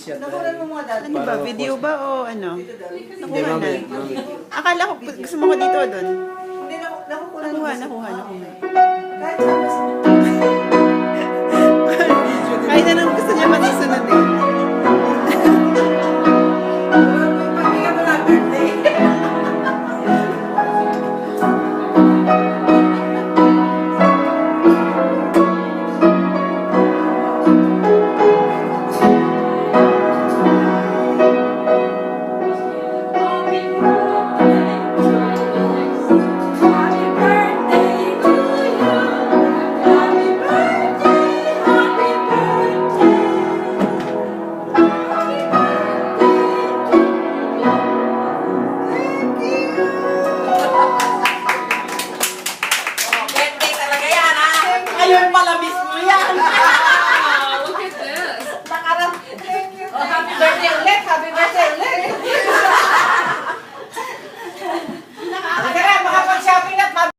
siya. Nakuha mo mga dati. Ano ba? Video ba o ano? Hindi, Nakuha na. mami. Mami. Akala ko, gusto mo ko dito o doon? Hindi, nakukuha Nakuha. Kahit saan mas... Kahit anong gusto niya masusunod eh. Pagkika mo lang birthday. Birthday talaga yan, ha? Ngayon pala mismo yan. Wow, look at this. Nakarap. Oh, happy birthday ulit. Happy birthday